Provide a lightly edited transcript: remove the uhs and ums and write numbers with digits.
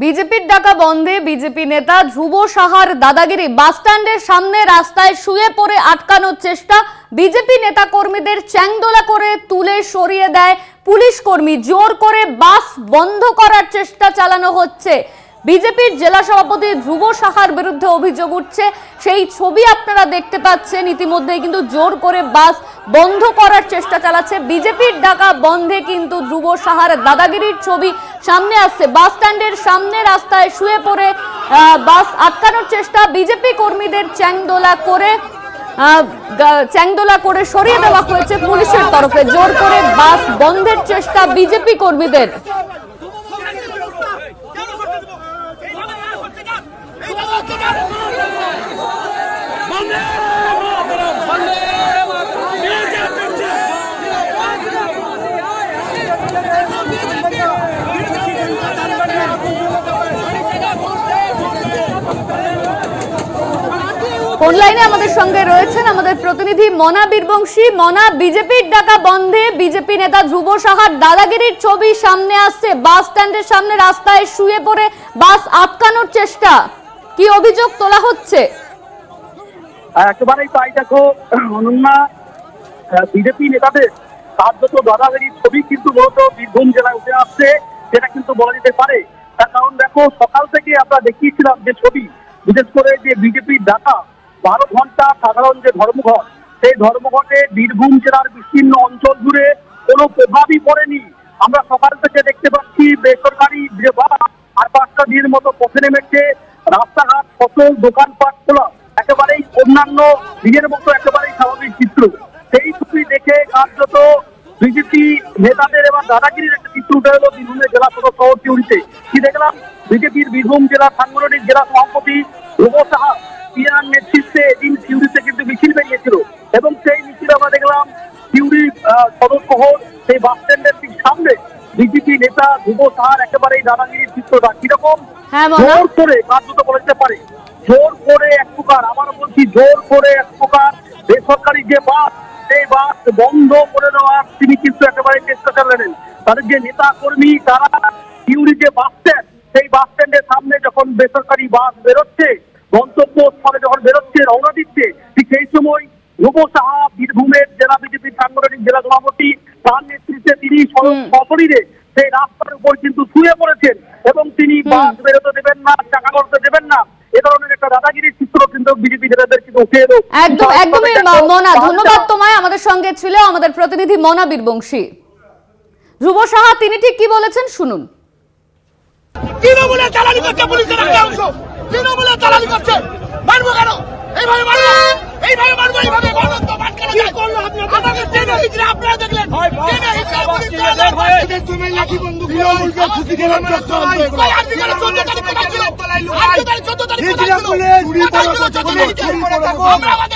বিজেপির ডাকা বন্ধে বিজেপি নেতা ধ্রুব সাহার দাদাগিরি, বাসস্ট্যান্ডের সামনে রাস্তায় শুয়ে পড়ে আটকানোর চেষ্টা, বিজেপি নেতা কর্মীদের চ্যাংদোলা করে তুলে সরিয়ে দেয় পুলিশ কর্মী, জোর করে বাস বন্ধ করার চেষ্টা চালানো হচ্ছে। বিজেপির জেলা সভাপতি ধ্রুব সাহার বিরুদ্ধে অভিযোগ উঠছে, সেই ছবি আপনারা দেখতে পাচ্ছেন। ইতিমধ্যে কিন্তু জোর করে বাস বন্ধ করার চেষ্টা চালাচ্ছে। বিজেপির ডাকা বন্ধে কিন্তু ধ্রুব সাহার দাদাগিরির ছবি সামনে আসছে। বাস স্ট্যান্ডের সামনে রাস্তায় শুয়ে পড়ে বাস আটকানোর চেষ্টা, বিজেপি কর্মীদের চ্যাংদোলা করে সরিয়ে দেওয়া হয়েছে পুলিশের তরফে। জোর করে বাস বন্ধের চেষ্টা বিজেপি কর্মীদের। ফোন লাইনে আমাদের সঙ্গে রয়েছেন আমাদের প্রতিনিধি মনা বীরবংশী। মনা, বিজেপির ডাকা বন্ধে বিজেপি নেতা ধ্রুব সাহার দাদাগিরির ছবি সামনে আসছে। বাস স্ট্যান্ডের সামনে রাস্তায় শুয়ে পড়ে বাস আটকানোর চেষ্টা, কি অভিযোগ তোলা হচ্ছে? একেবারেই তাই। দেখো অনন্যা, বিজেপি নেতাদের কার্যত দাদাগিরির ছবি কিন্তু মূলত বীরভূম জেলায় উঠে আসছে, যেটা কিন্তু বলা যেতে পারে। তার কারণ দেখো, সকাল থেকে আমরা দেখিয়েছিলাম যে ছবি, বিশেষ করে যে বিজেপির ডাকা 12 ঘন্টা সাধারণ যে ধর্মঘট, সেই ধর্মঘটে বীরভূম জেলার বিস্তীর্ণ অঞ্চল জুড়ে কোনো প্রভাবই পড়েনি। আমরা সকাল থেকে দেখতে পাচ্ছি বেসরকারি যে বাস আর 5টা দিনের মতো পথে নেমেছে, রাস্তাঘাট ফসল দোকানপাট খোলা, একেবারেই অন্যান্য দিনের মতো একেবারেই স্বাভাবিক চিত্র। সেই ছবি দেখে কার্যত বিজেপি নেতাদের এবার দাদাগিরির একটা চিত্র উঠে এলো বীরভূমের জেলা সদর শহর সিউড়িতে। কি দেখলাম, বিজেপির বীরভূম জেলা সাংগঠনিক জেলা সভাপতি ধ্রুব সাহা পিয়ার নেতৃত্বে এদিন সিউড়িতে কিন্তু মিছিল বেরিয়েছিল, এবং সেই মিছিল আমরা দেখলাম সিউড়ি সদর শহর সেই বাস স্ট্যান্ডের ঠিক সামনে বিজেপি নেতা ধ্রুব সাহার একেবারেই দাদাগিরির চিত্রটা কিরকম জোর করে কার্যত বলতে পারে, জোর করে এক প্রকার, আমার বলছি জোর করে এক প্রকার বেসরকারি যে বাস, সেই বাস বন্ধ করে দেওয়ার তিনি কিন্তু একেবারে চেষ্টা চালালেন। তাদের যে নেতা কর্মী তারা সিউড়ি যে বাস স্ট্যান্ড, সেই বাস স্ট্যান্ডের সামনে যখন বেসরকারি বাস বেরোচ্ছে, গন্তব্যস্থলে যখন বেরোচ্ছে, রওনা দিচ্ছে, ঠিক সেই সময় ধ্রুব সাহা বীরভূমের জেলা বিজেপির সাংগঠনিক জেলা সভাপতি, তার নেতৃত্বে তিনি সপরিরে সেই রাস্তার উপর কিন্তু শুয়ে পড়েছেন, এবং তিনি বাস বেরোতে দেবেন না, চাকা করতে দেবেন না, এ ধরনের একটা দাদাগিরির চিত্র কিন্তু বিজেপি নেতাদের কিন্তু উঠে এলো। একদমই মনা, ধন্যবাদ তোমায়। আমাদের সঙ্গে ছিল আমাদের প্রতিনিধি মনা বীরবংশী। ধ্রুব সাহা তিনি ঠিক কি বলেছেন শুনুন। তৃণমূলে চালানি করছে পুলিশের একটা অংশ, তৃণমূলে চালানি করছে, মারবো কেন? এইভাবে মারবো, এইভাবে মারবো, এইভাবে গণতন্ত্র মান কেন যায়? আমাকে ট্রেনে হিচড়ে আপনারা দেখলেন, ট্রেনে হিচড়ে পুলিশ এদের তুমি লাঠি বন্দুক তৃণমূলকে খুশি দেওয়ার চেষ্টা হচ্ছে। কই আপনি কেন 14 তারিখ কোথায় ছিলেন? 14 তারিখ কোথায় ছিলেন? আমরা